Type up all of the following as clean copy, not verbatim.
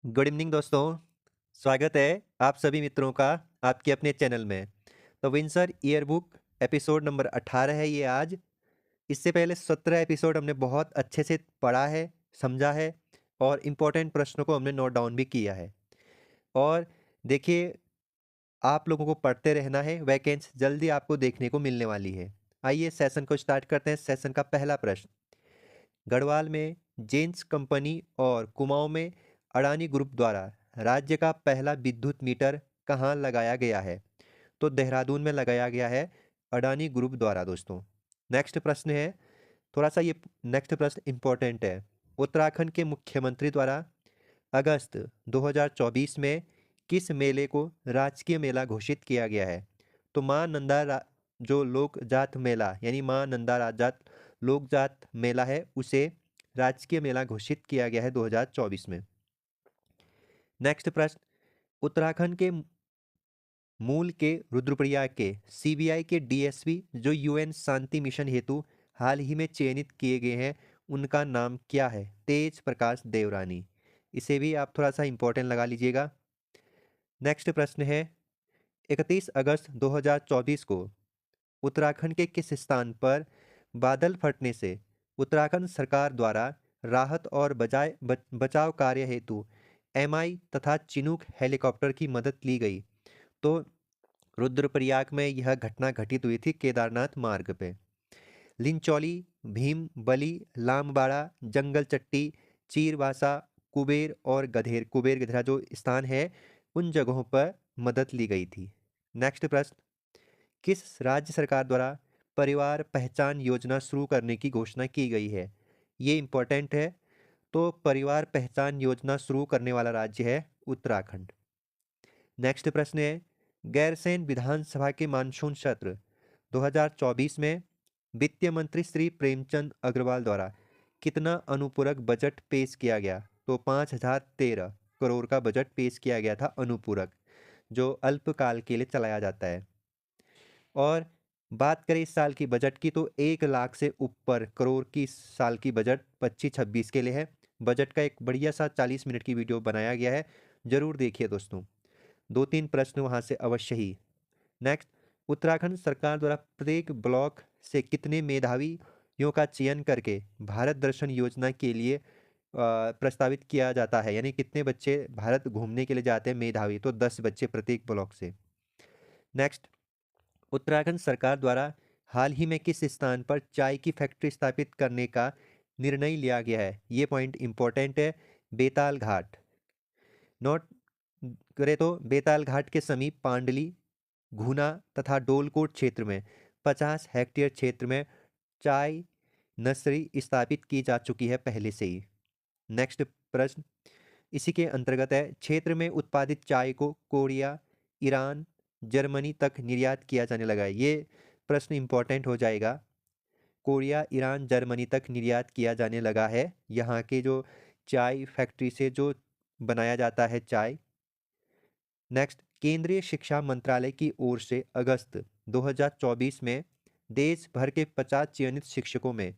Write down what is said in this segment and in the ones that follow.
Good evening दोस्तों। स्वागत है आप सभी मित्रों का आपके अपने चैनल में। तो Windsor year book episode number 18 है ये आज। इससे पहले 17 एपिसोड हमने बहुत अच्छे से पढ़ा है, समझा है और इम्पोर्टेंट प्रश्नों को हमने नोट डाउन भी किया है। और देखिए, आप लोगों को पढ़ते रहना है, वैकेंसी जल्दी आपको देखने को मिलने वाली है। आइए सेशन को स्टार्ट करते हैं। सेशन का पहला प्रश्न, गढ़वाल में जेन्स कंपनी और कुमाऊं में अडानी ग्रुप द्वारा राज्य का पहला विद्युत मीटर कहाँ लगाया गया है? तो देहरादून में लगाया गया है अडानी ग्रुप द्वारा दोस्तों। नेक्स्ट प्रश्न है, थोड़ा सा ये नेक्स्ट प्रश्न इंपॉर्टेंट है। उत्तराखंड के मुख्यमंत्री द्वारा अगस्त 2024 में किस मेले को राजकीय मेला घोषित किया गया है? तो माँ नंदा जो लोक जात मेला यानी माँ नंदा राजात लोक जात मेला है, उसे राजकीय मेला घोषित किया गया है 2024 में। नेक्स्ट प्रश्न, उत्तराखंड के मूल के रुद्रप्रयाग के सीबीआई के डीएसपी जो यूएन शांति मिशन हेतु हाल ही में चयनित किए गए हैं, उनका नाम क्या है? तेज प्रकाश देवरानी। इसे भी आप थोड़ा सा इंपॉर्टेंट लगा लीजिएगा। नेक्स्ट प्रश्न है, 31 अगस्त 2024 को उत्तराखंड के किस स्थान पर बादल फटने से उत्तराखंड सरकार द्वारा राहत और बचाव कार्य हेतु एमआई तथा चिनूक हेलीकॉप्टर की मदद ली गई? तो रुद्रप्रयाग में यह घटना घटित हुई थी केदारनाथ मार्ग पे। लिंचौली, भीम बली, लामबाड़ा, जंगल चट्टी, चीरवासा, कुबेर और गधेर कुबेर गधेरा जो स्थान है, उन जगहों पर मदद ली गई थी। नेक्स्ट प्रश्न, किस राज्य सरकार द्वारा परिवार पहचान योजना शुरू करने की घोषणा की गई है? ये इंपॉर्टेंट है। तो परिवार पहचान योजना शुरू करने वाला राज्य है उत्तराखंड। नेक्स्ट प्रश्न है, गैरसैंण विधानसभा के मानसून सत्र 2024 में वित्त मंत्री श्री प्रेमचंद अग्रवाल द्वारा कितना अनुपूरक बजट पेश किया गया? तो 5013 करोड़ का बजट पेश किया गया था अनुपूरक, जो अल्पकाल के लिए चलाया जाता है। और बात करें इस साल की बजट की, तो 1 लाख से ऊपर करोड़ की इस साल की बजट 25-26 के लिए है। बजट का एक बढ़िया सा 40 मिनट की वीडियो बनाया गया है, जरूर देखिए दोस्तों। 2-3 प्रश्न वहाँ से अवश्य ही। नेक्स्ट, उत्तराखंड सरकार द्वारा प्रत्येक ब्लॉक से कितने मेधावियों का चयन करके भारत दर्शन योजना के लिए प्रस्तावित किया जाता है? यानी कितने बच्चे भारत घूमने के लिए जाते हैं मेधावी? तो 10 बच्चे प्रत्येक ब्लॉक से। नेक्स्ट, उत्तराखंड सरकार द्वारा हाल ही में किस स्थान पर चाय की फैक्ट्री स्थापित करने का निर्णय लिया गया है? ये पॉइंट इंपॉर्टेंट है। बेताल घाट। नोट करें तो बेताल घाट के समीप पांडली, गुना तथा डोलकोट क्षेत्र में 50 हेक्टेयर क्षेत्र में चाय नर्सरी स्थापित की जा चुकी है पहले से ही। नेक्स्ट प्रश्न इसी के अंतर्गत है, क्षेत्र में उत्पादित चाय को कोरिया, ईरान, जर्मनी तक निर्यात किया जाने लगा है। ये प्रश्न इंपॉर्टेंट हो जाएगा। कोरिया, ईरान, जर्मनी तक निर्यात किया जाने लगा है यहाँ के जो चाय फैक्ट्री से जो बनाया जाता है चाय। नेक्स्ट, केंद्रीय शिक्षा मंत्रालय की ओर से अगस्त 2024 में देश भर के 50 चयनित शिक्षकों में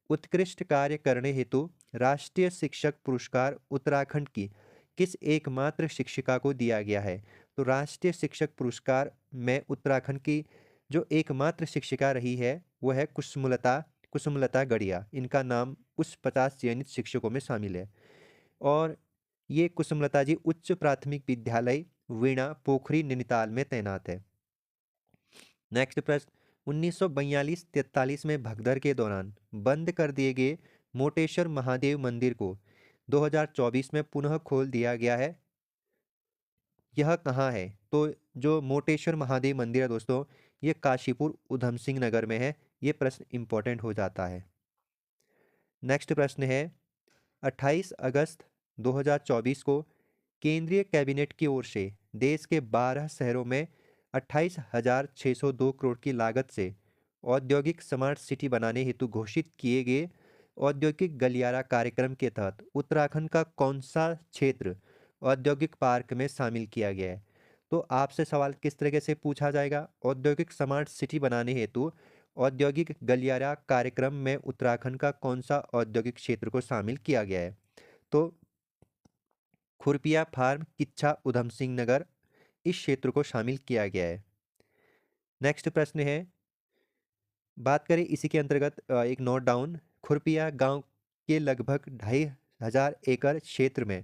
उत्कृष्ट कार्य करने हेतु राष्ट्रीय शिक्षक पुरस्कार उत्तराखंड की किस एकमात्र शिक्षिका को दिया गया है? तो राष्ट्रीय शिक्षक पुरस्कार में उत्तराखंड की जो एकमात्र शिक्षिका रही है वह है कुसुमलता कुसुमलता गढ़िया। इनका नाम उस 50 चयनित शिक्षकों में शामिल है। और ये कुसुमलता जी उच्च प्राथमिक विद्यालय वीणा पोखरी नैनीताल में तैनात है। नेक्स्ट प्रश्न, 1942-43 में भगदड़ के दौरान बंद कर दिए गए मोटेश्वर महादेव मंदिर को 2024 में पुनः खोल दिया गया है। यह कहाँ है? तो जो मोटेश्वर महादेव मंदिर है दोस्तों, ये काशीपुर उधम सिंह नगर में है। ये प्रश्न इंपॉर्टेंट हो जाता है। नेक्स्ट प्रश्न है, 28 अगस्त 2024 को केंद्रीय कैबिनेट की ओर से देश के 12 शहरों में 28,602 करोड़ की लागत से औद्योगिक स्मार्ट सिटी बनाने हेतु घोषित किए गए औद्योगिक गलियारा कार्यक्रम के तहत उत्तराखंड का कौन सा क्षेत्र औद्योगिक पार्क में शामिल किया गया है? तो आपसे सवाल किस तरीके से पूछा जाएगा, औद्योगिक स्मार्ट सिटी बनाने हेतु औद्योगिक गलियारा कार्यक्रम में उत्तराखंड का कौन सा औद्योगिक क्षेत्र को शामिल किया गया है? तो खुरपिया फार्म, किच्छा, उधम सिंह नगर, इस क्षेत्र को शामिल किया गया है। नेक्स्ट प्रश्न है, बात करें इसी के अंतर्गत एक नोट डाउन, खुरपिया गांव के लगभग 2500 एकड़ क्षेत्र में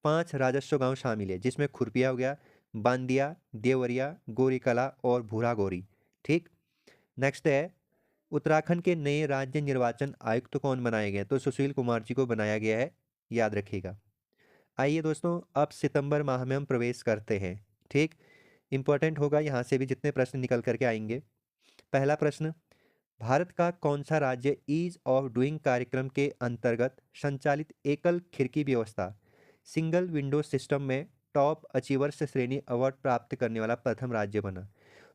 5 राजस्व गांव शामिल है, जिसमें खुरपिया हो गया, बांदिया, देवरिया, गोरीकला और भूरा गोरी। ठीक। नेक्स्ट है, उत्तराखंड के नए राज्य निर्वाचन आयुक्त कौन बनाए गए? तो सुशील कुमार जी को बनाया गया है, याद रखिएगा। आइए दोस्तों, अब सितंबर माह में हम प्रवेश करते हैं। ठीक। इंपॉर्टेंट होगा, यहाँ से भी जितने प्रश्न निकल करके आएंगे। पहला प्रश्न, भारत का कौन सा राज्य ईज ऑफ डूइंग कार्यक्रम के अंतर्गत संचालित एकल खिड़की व्यवस्था सिंगल विंडो सिस्टम में टॉप अचीवर्स श्रेणी अवार्ड प्राप्त करने वाला प्रथम राज्य बना?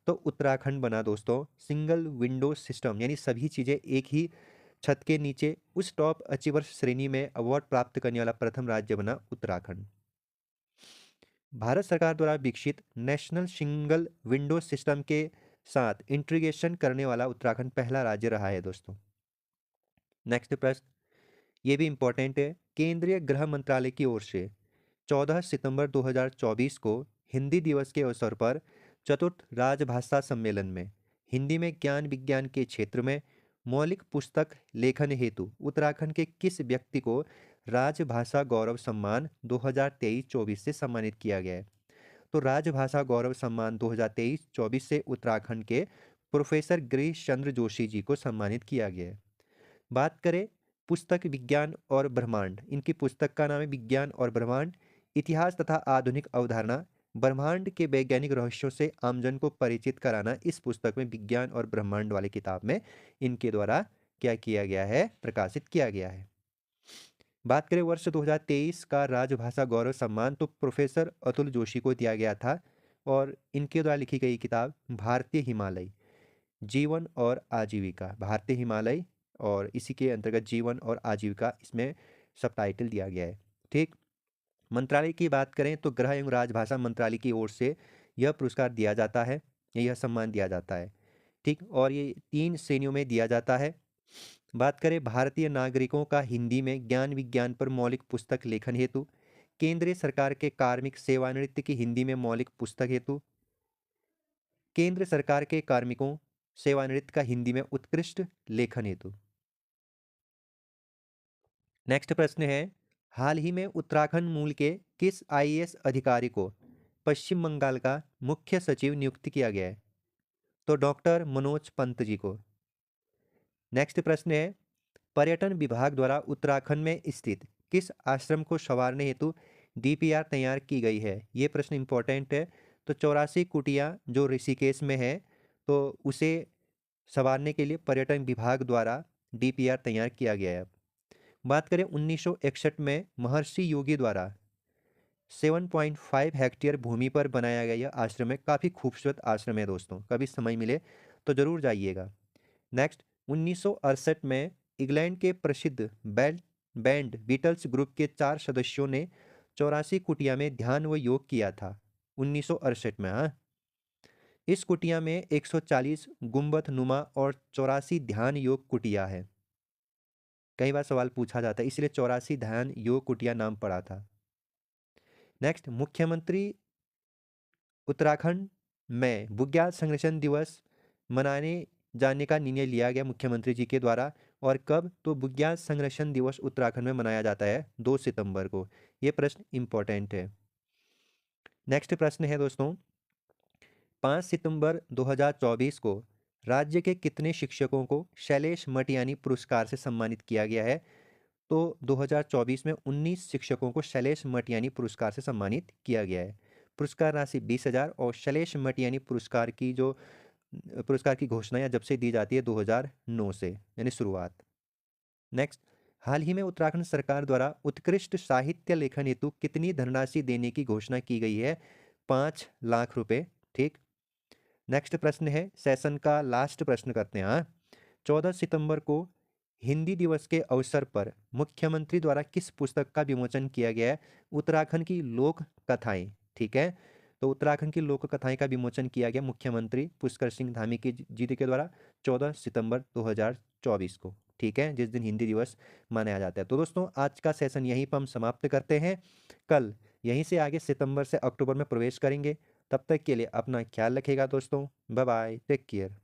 तो उत्तराखंड बना दोस्तों। सिंगल विंडो सिस्टम यानी सभी चीज़ें एक ही छत के नीचे, उस टॉप अचीवर्स श्रेणी में अवार्ड प्राप्त करने वाला प्रथम राज्य बना उत्तराखंड। भारत सरकार द्वारा विकसित नेशनल सिंगल विंडो सिस्टम के साथ इंटीग्रेशन करने वाला उत्तराखंड पहला राज्य रहा है दोस्तों। नेक्स्ट प्रश्न, ये भी इंपॉर्टेंट है। केंद्रीय गृह मंत्रालय की ओर से 14 सितंबर 2024 को हिंदी दिवस के अवसर पर चतुर्थ राजभाषा सम्मेलन में हिंदी में ज्ञान विज्ञान के क्षेत्र में मौलिक पुस्तक लेखन हेतु उत्तराखंड के किस व्यक्ति को राजभाषा गौरव सम्मान 2023-24 से सम्मानित किया गया है? तो राजभाषा गौरव सम्मान 2023-24 से उत्तराखंड के प्रोफेसर गिरीश चंद्र जोशी जी को सम्मानित किया गया है। बात करें पुस्तक विज्ञान और ब्रह्मांड, इनकी पुस्तक का नाम है विज्ञान और ब्रह्मांड, इतिहास तथा आधुनिक अवधारणा, ब्रह्मांड के वैज्ञानिक रहस्यों से आमजन को परिचित कराना। इस पुस्तक में विज्ञान और ब्रह्मांड वाली किताब में इनके द्वारा क्या किया गया है? प्रकाशित किया गया है। बात करें वर्ष 2023 का राजभाषा गौरव सम्मान, तो प्रोफेसर अतुल जोशी को दिया गया था और इनके द्वारा लिखी गई किताब भारतीय हिमालय जीवन और आजीविका, भारतीय हिमालय और इसी के अंतर्गत जीवन और आजीविका, इसमें सबटाइटल दिया गया है। ठीक। मंत्रालय की बात करें तो गृह एवं राजभाषा मंत्रालय की ओर से यह पुरस्कार दिया जाता है, यह सम्मान दिया जाता है। ठीक। और ये 3 श्रेणियों में दिया जाता है। बात करें भारतीय नागरिकों का हिंदी में ज्ञान विज्ञान पर मौलिक पुस्तक लेखन हेतु, केंद्रीय सरकार के कार्मिक सेवानिवृत्ति की हिंदी में मौलिक पुस्तक हेतु, केंद्र सरकार के कार्मिकों सेवानिवृत्त का हिंदी में उत्कृष्ट लेखन हेतु। नेक्स्ट प्रश्न है, हाल ही में उत्तराखंड मूल के किस आईएएस अधिकारी को पश्चिम बंगाल का मुख्य सचिव नियुक्त किया गया है? तो डॉक्टर मनोज पंत जी को। नेक्स्ट प्रश्न है, पर्यटन विभाग द्वारा उत्तराखंड में स्थित किस आश्रम को संवारने हेतु डीपीआर तैयार की गई है? ये प्रश्न इंपॉर्टेंट है। तो 84 कुटिया जो ऋषिकेश में है, तो उसे संवारने के लिए पर्यटन विभाग द्वारा डीपीआर तैयार किया गया है। बात करें 1961 में महर्षि योगी द्वारा 7.5 हेक्टेयर भूमि पर बनाया गया यह आश्रम है, काफ़ी खूबसूरत आश्रम है दोस्तों, कभी समय मिले तो ज़रूर जाइएगा। नेक्स्ट, 1968 में इंग्लैंड के प्रसिद्ध बैंड बीटल्स ग्रुप के 4 सदस्यों ने 84 कुटिया में ध्यान व योग किया था 1968 में। हाँ, इस कुटिया में 140 गुंबद नुमा और 84 ध्यान योग कुटिया है। कई बार सवाल पूछा जाता है, इसलिए 84 ध्यान योग कुटिया नाम पड़ा था। नेक्स्ट, मुख्यमंत्री उत्तराखंड में बुग्याल संरक्षण दिवस मनाने जाने का निर्णय लिया गया मुख्यमंत्री जी के द्वारा, और कब? तो बुग्याल संरक्षण दिवस उत्तराखंड में मनाया जाता है 2 सितंबर को। ये प्रश्न इंपॉर्टेंट है। नेक्स्ट प्रश्न है दोस्तों, 5 सितंबर 2024 को राज्य के कितने शिक्षकों को शैलेश मटियानी पुरस्कार से सम्मानित किया गया है? तो 2024 में 19 शिक्षकों को शैलेश मटियानी पुरस्कार से सम्मानित किया गया है। पुरस्कार राशि 20,000 और शैलेश मटियानी पुरस्कार की घोषणा या जब से दी जाती है 2009 से, यानी शुरुआत। नेक्स्ट, हाल ही में उत्तराखंड सरकार द्वारा उत्कृष्ट साहित्य लेखन हेतु कितनी धनराशि देने की घोषणा की गई है? 5 लाख रुपए। ठीक। नेक्स्ट प्रश्न है, सेशन का लास्ट प्रश्न करते हैं। हाँ, 14 सितंबर को हिंदी दिवस के अवसर पर मुख्यमंत्री द्वारा किस पुस्तक का विमोचन किया गया है? उत्तराखंड की लोक कथाएं। ठीक है, तो उत्तराखंड की लोक कथाएं का विमोचन किया गया मुख्यमंत्री पुष्कर सिंह धामी की जी के द्वारा 14 सितंबर 2024 को। ठीक है, जिस दिन हिंदी दिवस मनाया जाता है। तो दोस्तों, आज का सेशन यहीं पर हम समाप्त करते हैं। कल यहीं से आगे सितंबर से अक्टूबर में प्रवेश करेंगे। तब तक के लिए अपना ख्याल रखिएगा दोस्तों। Bye bye, take care.